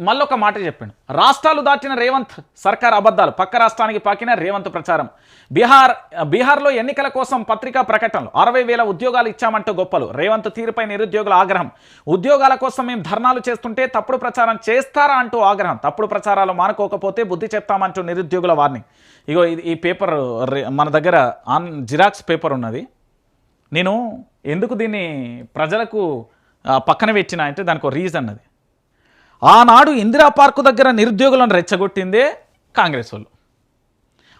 మళ్ళొక మాట చెప్పాడు. రాష్ట్రాలు దాటిన రేవంత్ సర్కార్ అబద్ధాలు, పక్క రాష్ట్రానికి పాకిన రేవంత్ ప్రచారం. బీహార్లో ఎన్నికల కోసం పత్రికా ప్రకటనలు, 60,000 ఉద్యోగాలు ఇచ్చామంటూ గొప్పలు. రేవంత్ తీరుపై నిరుద్యోగుల ఆగ్రహం. ఉద్యోగాల కోసం మేము ధర్నాలు చేస్తుంటే తప్పుడు ప్రచారం చేస్తారా అంటూ ఆగ్రహం. తప్పుడు ప్రచారాలు మానుకోకపోతే బుద్ధి చెప్తామంటూ నిరుద్యోగుల వార్నింగ్. ఇగో ఈ పేపర్ మన దగ్గర జిరాక్స్ పేపర్ ఉన్నది. నేను ఎందుకు దీన్ని ప్రజలకు పక్కన పెట్టినా అంటే దానికి ఒక రీజన్ అది. ఆనాడు ఇందిరా పార్కు దగ్గర నిరుద్యోగులను రెచ్చగొట్టిందే కాంగ్రెస్ వాళ్ళు.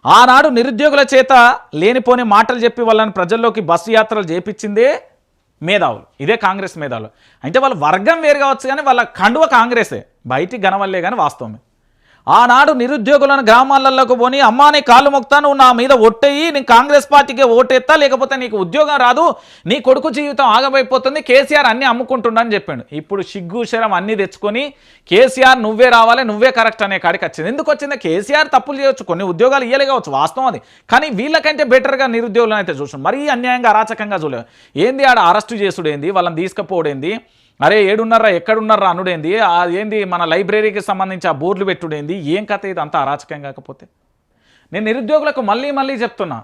ఆనాడు నిరుద్యోగుల చేత లేనిపోని మాటలు చెప్పి వాళ్ళని ప్రజల్లోకి బస్సు యాత్రలు చేపించిందే మేధావులు. ఇదే కాంగ్రెస్ మేధావులు. అంటే వాళ్ళ వర్గం వేరు కావచ్చు కానీ వాళ్ళ కండువ కాంగ్రెసే, బయటికి గనవల్లే కానీ వాస్తవమే. ఆనాడు నిరుద్యోగులను గ్రామాలలోకి పోని, అమ్మా నీ కాళ్ళు మొక్తా, నువ్వు నా మీద ఒట్టేయి, నేను కాంగ్రెస్ పార్టీకే ఓటెత్తా, లేకపోతే నీకు ఉద్యోగం రాదు, నీ కొడుకు జీవితం ఆగమైపోతుంది, కేసీఆర్ అన్నీ అమ్ముకుంటుండని చెప్పాడు. ఇప్పుడు సిగ్గు శరం అన్నీ తెచ్చుకొని కేసీఆర్ నువ్వే రావాలి, నువ్వే కరెక్ట్ అనే కాడికి వచ్చింది. ఎందుకు వచ్చింది? కేసీఆర్ తప్పులు చేయవచ్చు, కొన్ని ఉద్యోగాలు ఇయ్యలే కావచ్చు, వాస్తవం అది. కానీ వీళ్ళకంటే బెటర్గా నిరుద్యోగులను అయితే చూసాం. మరీ అన్యాయంగా అరాచకంగా చూడలేదు. ఏంది ఆడ అరెస్టు చేసుడేంది, వాళ్ళని తీసుకుపోవడేంది, అరే ఏడున్నారా ఎక్కడున్నారా అనుడేంది, ఏంది మన లైబ్రరీకి సంబంధించి ఆ బోర్డులు పెట్టుడేంది, ఏం కథ ఇది అంతా అరాచకం కాకపోతే. నేను నిరుద్యోగులకు మళ్ళీ చెప్తున్నా,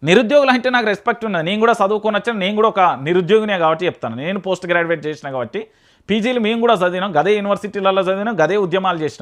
నిరుద్యోగులు అంటే నాకు రెస్పెక్ట్ ఉన్నది. నేను కూడా చదువుకొని వచ్చాను, నేను కూడా ఒక నిరుద్యోగినే కాబట్టి చెప్తాను. నేను పోస్ట్ గ్రాడ్యుయేట్ చేసిన కాబట్టి, పీజీలు మేము కూడా చదివినాం, గదే యూనివర్సిటీలలో చదివినాం, గదే ఉద్యమాలు చేసినాం.